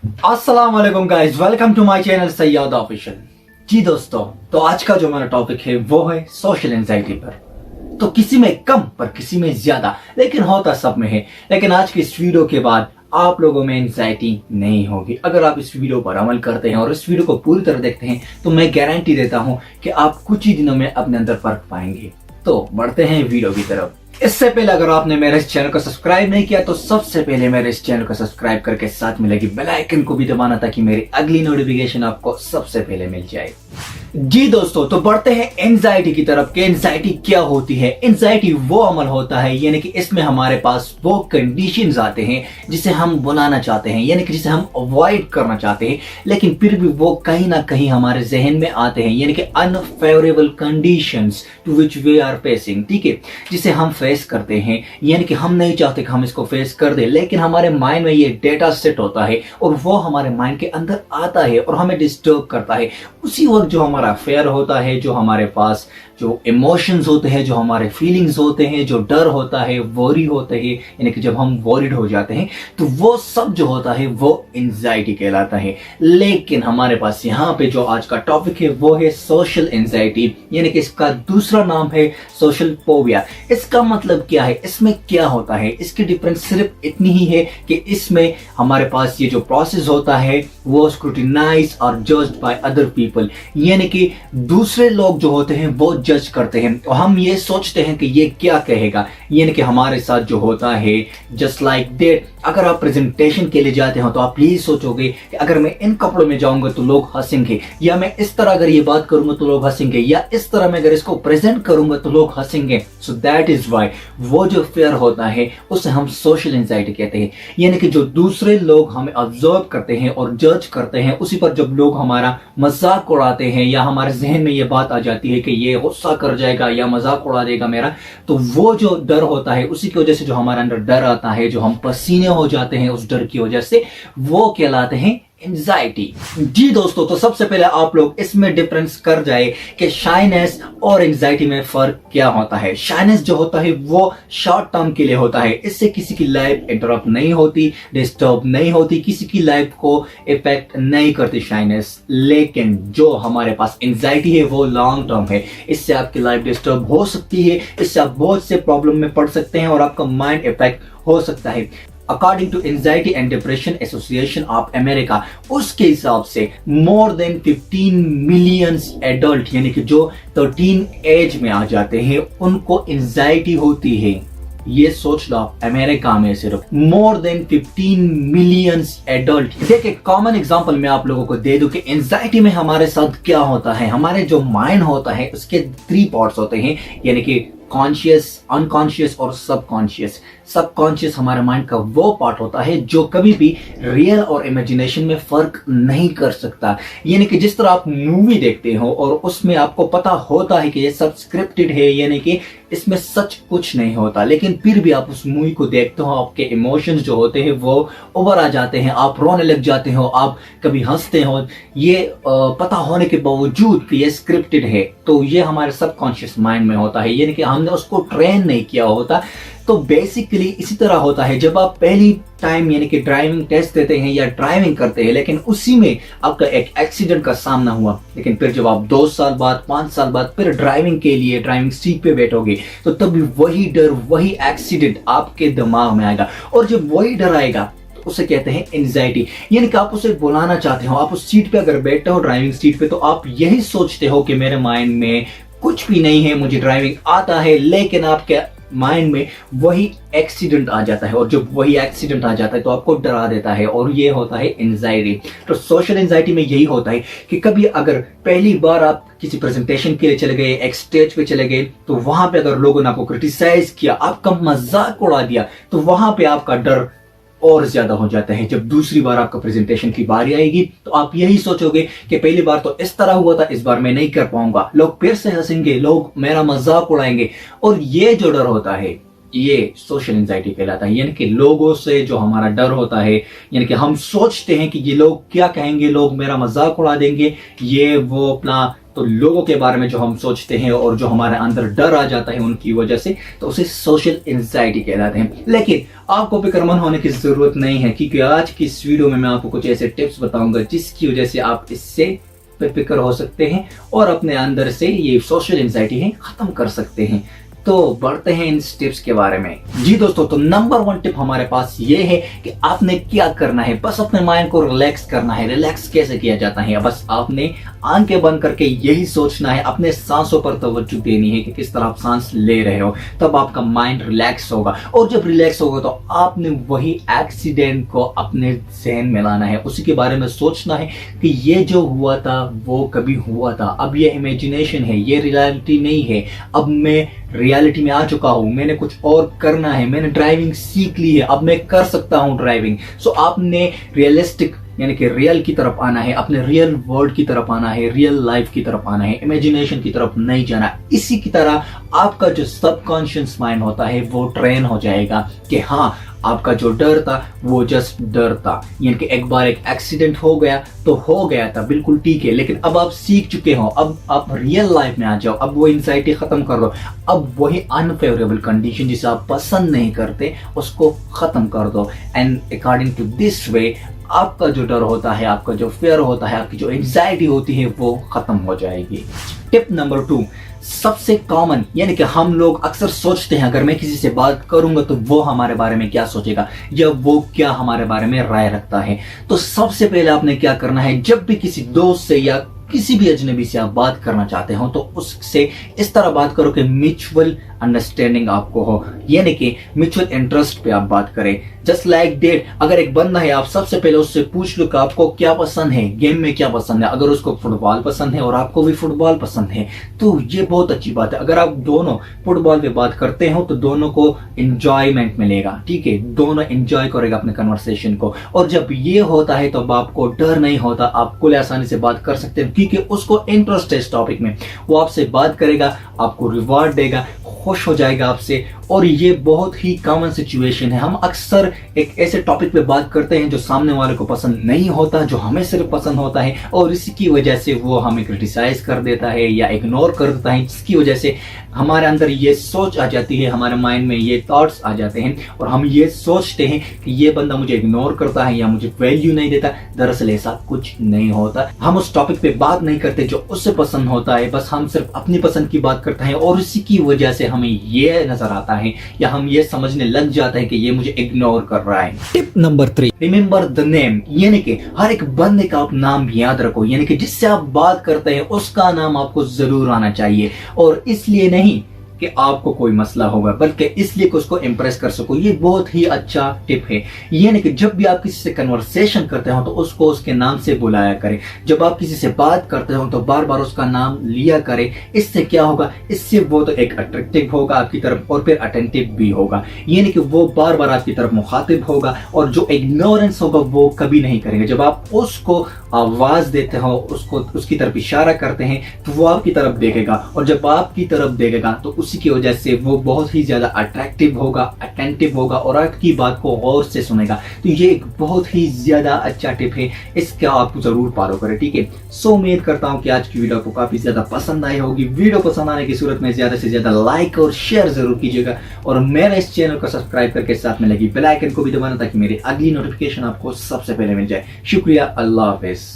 अस्सलाम वालेकुम guys, welcome to my channel Syed official. जी दोस्तों, तो आज का जो मेरा टॉपिक है वो है सोशल एंजाइटी पर। तो किसी में कम पर किसी में ज्यादा, लेकिन होता सब में है। लेकिन आज की इस वीडियो के बाद आप लोगों में एंजाइटी नहीं होगी अगर आप इस वीडियो पर अमल करते हैं और इस वीडियो को पूरी तरह देखते हैं। तो मैं गारंटी देता हूं कि आप कुछ ही दिनों में अपने अंदर फर्क पाएंगे। तो बढ़ते हैं वीडियो की तरफ। इससे पहले अगर आपने मेरे इस चैनल को सब्सक्राइब नहीं किया तो सबसे पहले मेरे इस चैनल को सब्सक्राइब करके साथ में लगी बेल आइकन को भी दबाना ताकि मेरी अगली नोटिफिकेशन आपको सबसे पहले मिल जाए। जी दोस्तों, तो बढ़ते हैं एंजाइटी की तरफ कि एंजाइटी क्या होती है। एंजाइटी वो अमल होता है यानी कि इसमें हमारे पास वो कंडीशंस आते हैं जिसे हम बुलाना चाहते हैं, यानी कि जिसे हम अवॉइड करना चाहते हैं, लेकिन फिर भी वो कहीं ना कहीं हमारे जहन में आते हैं, यानी कि unfavourable conditions to which we are facing. ठीक है, जिसे हम फेस करते हैं, यानी कि हम नहीं चाहते कि हम इसको फेस कर दे, लेकिन हमारे माइंड में ये डेटा सेट होता है और वो हमारे माइंड के अंदर आता है और हमें डिस्टर्ब करता है। उसी वक्त जो हमारा फेयर होता है, जो हमारे पास जो इमोशंस होते हैं, जो हमारे फीलिंग्स होते हैं, जो डर होता है, वरी होते हैं, यानी कि जब हम वरीड हो जाते हैं तो वो सब जो होता है वो एंजाइटी कहलाता है। लेकिन हमारे पास यहाँ पे जो आज का टॉपिक है वो है सोशल एंजाइटी, यानी कि इसका दूसरा नाम है सोशल फोबिया। इसका मतलब क्या है, इसमें क्या होता है? इसकी डिफरेंस सिर्फ इतनी ही है कि इसमें हमारे पास ये जो प्रोसेस होता है वो स्क्रूटिनाइज और जज्ड बाय अदर पीपल, यानी कि दूसरे लोग जो होते हैं वो जज करते हैं और हम ये सोचते हैं कि ये क्या कहेगा, यानी कि हमारे साथ जो होता है जस्ट लाइक दैट। अगर आप प्रेजेंटेशन के लिए जाते हो तो आप यही सोचोगे कि अगर मैं इन कपड़ों में जाऊंगा तो लोग हंसेंगे, या मैं इस तरह अगर ये बात करूंगा तो लोग हंसेंगे, या इस तरह मैं अगर इसको प्रेजेंट करूंगा तो लोग हंसेंगे। सो दैट इज वाई वो जो फेयर होता है उसे हम सोशल एंजाइटी कहते हैं, यानी कि जो दूसरे लोग हमें ऑब्जर्व करते हैं और जज करते हैं, उसी पर जब लोग हमारा मजाक उड़ाते हैं या हमारे जहन में ये बात आ जाती है कि ये गुस्सा कर जाएगा या मजाक उड़ा देगा मेरा, तो वो जो डर होता है, उसी की वजह से जो हमारे अंदर डर आता है, जो हम पसीने हो जाते हैं उस डर की वजह से, वो कहलाते हैं एंजाइटी। जी दोस्तों, तो सबसे पहले आप लोग इसमें डिफरेंस कर जाए कि शाइनेस और एंजाइटी में फर्क क्या होता है। शाइनेस जो होता है वो शॉर्ट टर्म के लिए होता है, इससे किसी की लाइफ इंटरप्ट नहीं होती, डिस्टर्ब नहीं होती, किसी की लाइफ को इफेक्ट नहीं करती शाइनेस। लेकिन जो हमारे पास एंजाइटी है वो लॉन्ग टर्म है, इससे आपकी लाइफ डिस्टर्ब हो सकती है, इससे आप बहुत से प्रॉब्लम में पड़ सकते हैं और आपका माइंड इफेक्ट हो सकता है। According to anxiety and depression association of America, उसके हिसाब से मोर देन 15 मिलियन एडल्ट, यानी कि जो 13 एज में आ जाते हैं, उनको एंजाइटी होती है। ये सोच लो, अमेरिका में सिर्फ मोर देन 15 मिलियन एडल्ट। देखिए, कॉमन एग्जांपल मैं आप लोगों को दे दूं कि एंजाइटी में हमारे साथ क्या होता है। हमारे जो माइंड होता है उसके 3 पार्ट्स होते हैं, यानी कि कॉन्शियस, अनकॉन्शियस और सबकॉन्शियस। सबकॉन्शियस हमारे माइंड का वो पार्ट होता है जो कभी भी रियल और इमेजिनेशन में फर्क नहीं कर सकता, यानी कि जिस तरह आप मूवी देखते हो और उसमें आपको पता होता है कि ये सब स्क्रिप्टेड है, यानी कि इसमें सच कुछ नहीं होता, लेकिन फिर भी आप उस मूवी को देखते हो, आपके इमोशंस जो होते हैं वो उभर आ जाते हैं, आप रोने लग जाते हो, आप कभी हंसते हो, ये पता होने के बावजूद कि ये स्क्रिप्टेड है। तो ये हमारे सबकॉन्शियस माइंड में होता है, यानी कि हमने उसको ट्रेन नहीं किया होता। तो बेसिकली इसी तरह होता है जब आप पहली टाइम यानी कि ड्राइविंग टेस्ट देते हैं या ड्राइविंग करते हैं, लेकिन उसी में आपका एक एक्सीडेंट का सामना हुआ, लेकिन फिर जब आप 2 साल बाद, 5 साल बाद फिर ड्राइविंग के लिए ड्राइविंग सीट पे बैठोगे तो तभी वही डर, वही एक्सीडेंट आपके दिमाग में आएगा, और जब वही डर आएगा तो उसे कहते हैं एंजाइटी, यानी कि आप उसे बुलाना चाहते हो। आप उस सीट पे अगर बैठते हो, ड्राइविंग सीट पे, तो आप यही सोचते हो कि मेरे माइंड में कुछ भी नहीं है, मुझे ड्राइविंग आता है, लेकिन आपके माइंड में वही एक्सीडेंट आ जाता है, और जब वही एक्सीडेंट आ जाता है तो आपको डरा देता है, और ये होता है एंजाइटी। तो सोशल एंजाइटी में यही होता है कि कभी अगर पहली बार आप किसी प्रेजेंटेशन के लिए चले गए, एक स्टेज पे चले गए, तो वहां पे अगर लोगों ने आपको क्रिटिसाइज किया, आपका मजाक उड़ा दिया, तो वहां पे आपका डर और ज्यादा हो जाता है। जब दूसरी बार आपका प्रेजेंटेशन की बारी आएगी तो आप यही सोचोगे कि पहली बार तो इस तरह हुआ था, इस बार मैं नहीं कर पाऊंगा, लोग फिर से हंसेंगे, लोग मेरा मजाक उड़ाएंगे। और ये जो डर होता है ये सोशल एंजाइटी कहलाता है। यानी कि लोगों से जो हमारा डर होता है, यानी कि हम सोचते हैं कि ये लोग क्या कहेंगे, लोग मेरा मजाक उड़ा देंगे, ये वो अपना, तो लोगों के बारे में जो हम सोचते हैं और जो हमारे अंदर डर आ जाता है उनकी वजह से, तो उसे सोशल एंजाइटी कहलाते हैं। लेकिन आपको फिक्रमंद होने की जरूरत नहीं है, क्योंकि आज की इस वीडियो में मैं आपको कुछ ऐसे टिप्स बताऊंगा जिसकी वजह से आप इससे बेफिक्र हो सकते हैं और अपने अंदर से ये सोशल एंजाइटी है खत्म कर सकते हैं। तो बढ़ते हैं इन टिप्स के बारे में। जी दोस्तों, तो नंबर 1 टिप हमारे पास ये है कि आपने क्या करना है, बस अपने माइंड को रिलैक्स करना है। रिलैक्स कैसे किया जाता है? बस आपने आंखें बंद करके यही सोचना है, अपने सांसों पर तवज्जो देनी है कि किस तरह आप सांस ले रहे हो, तब आपका माइंड रिलैक्स होगा। और जब रिलैक्स होगा तो आपने वही एक्सीडेंट को अपने जहन में लाना है, उसी के बारे में सोचना है कि ये जो हुआ था वो कभी हुआ था, अब ये इमेजिनेशन है, ये रियलिटी नहीं है। अब मैं रियलिटी में आ चुका हूं, मैंने कुछ और करना है, मैंने ड्राइविंग सीख ली है, अब मैं कर सकता हूं ड्राइविंग। सो आपने रियलिस्टिक यानी कि रियल की तरफ आना है, अपने रियल वर्ल्ड की तरफ आना है, रियल लाइफ की तरफ आना है, इमेजिनेशन की तरफ नहीं जाना। इसी की तरह आपका जो सबकॉन्शियस माइंड होता है वो ट्रेन हो जाएगा कि हाँ, आपका जो डर था वो जस्ट डर था। यानी कि एक बार एक एक्सीडेंट हो गया तो हो गया था, बिल्कुल ठीक है, लेकिन अब आप सीख चुके हो, अब आप रियल लाइफ में आ जाओ, अब वो एंजाइटी खत्म कर दो, अब वही अनफेवरेबल कंडीशन जिसे आप पसंद नहीं करते उसको खत्म कर दो। And according to this way आपका जो डर होता है, आपका जो फियर होता है, आपकी जो एंजाइटी होती है वो खत्म हो जाएगी। टिप नंबर 2, सबसे कॉमन, यानी कि हम लोग अक्सर सोचते हैं अगर मैं किसी से बात करूंगा तो वो हमारे बारे में क्या सोचेगा या वो क्या हमारे बारे में राय रखता है। तो सबसे पहले आपने क्या करना है, जब भी किसी दोस्त से या किसी भी अजनबी से आप बात करना चाहते हो तो उससे इस तरह बात करो कि म्यूचुअल अंडरस्टैंडिंग आपको हो, यानी कि म्यूचुअल इंटरेस्ट पे आप बात करें। जस्ट लाइक डेट, अगर एक बंदा है आप सबसे पहले उससे पूछ लो कि आपको क्या पसंद है, गेम में क्या पसंद है। अगर उसको फुटबॉल पसंद है और आपको भी फुटबॉल पसंद है तो ये बहुत अच्छी बात है। अगर आप दोनों फुटबॉल पे बात करते हो तो दोनों को एंजॉयमेंट मिलेगा, ठीक है, दोनों एंजॉय करेगा अपने कन्वर्सेशन को। और जब ये होता है तो आपको डर नहीं होता, आप खुले आसानी से बात कर सकते हैं क्योंकि उसको इंटरेस्ट है इस टॉपिक में, वो आपसे बात करेगा, आपको रिवार्ड देगा, खुश हो जाएगा आपसे। और ये बहुत ही कॉमन सिचुएशन है। हम अक्सर एक ऐसे टॉपिक पे बात करते हैं जो सामने वाले को पसंद नहीं होता, जो हमें सिर्फ पसंद होता है, और इसी की वजह से वो हमें क्रिटिसाइज कर देता है या इग्नोर कर देता है, जिसकी वजह से हमारे अंदर ये सोच आ जाती है, हमारे माइंड में ये थॉट्स आ जाते हैं और हम ये सोचते हैं कि ये बंदा मुझे इग्नोर करता है या मुझे वैल्यू नहीं देता। दरअसल ऐसा कुछ नहीं होता। हम उस टॉपिक पे बात नहीं करते जो उससे पसंद होता है, बस हम सिर्फ अपनी पसंद की बात करते हैं और इसी की वजह से हमें ये नजर आता है या हम ये समझने लग जाते हैं कि ये मुझे इग्नोर कर रहा है। Tip number 3, remember the name, यानी कि हर एक बंदे का आप नाम याद रखो, यानी कि जिससे आप बात करते हैं उसका नाम आपको जरूर आना चाहिए। और इसलिए नहीं कि आपको कोई मसला होगा, बल्कि इसलिए कि उसको इंप्रेस कर सको। ये बहुत ही अच्छा टिप है। यानी कि जब भी आप किसी से कन्वर्सेशन करते हो तो उसको उसके नाम से बुलाया करें। जब आप किसी से बात करते हो तो बार बार उसका नाम लिया करें। इससे क्या होगा, इससे वो तो एक अट्रैक्टिव होगा आपकी तरफ और फिर अटेंटिव भी होगा, यानी कि वो बार बार आपकी तरफ मुखातिब होगा और जो इग्नोरेंस होगा वो कभी नहीं करेंगे। जब आप उसको आवाज देते हो, उसको उसकी तरफ इशारा करते हैं तो वो आपकी तरफ देखेगा और जब आपकी तरफ देखेगा तो उसी की वजह से वो बहुत ही ज्यादा अट्रैक्टिव होगा, अटेंटिव होगा और आपकी बात को गौर से सुनेगा। तो ये एक बहुत ही ज्यादा अच्छा टिप है, इसका आप जरूर फॉलो करें, ठीक है। सो उम्मीद करता हूं कि आज की वीडियो आपको काफी ज्यादा पसंद आई होगी। वीडियो पसंद आने की सूरत में ज्यादा से ज्यादा लाइक और शेयर जरूर कीजिएगा और मेरे इस चैनल को सब्सक्राइब करके साथ में लगी बेल आइकन को भी दबाना ताकि मेरी अगली नोटिफिकेशन आपको सबसे पहले मिल जाए। शुक्रिया, अल्लाह हाफिज।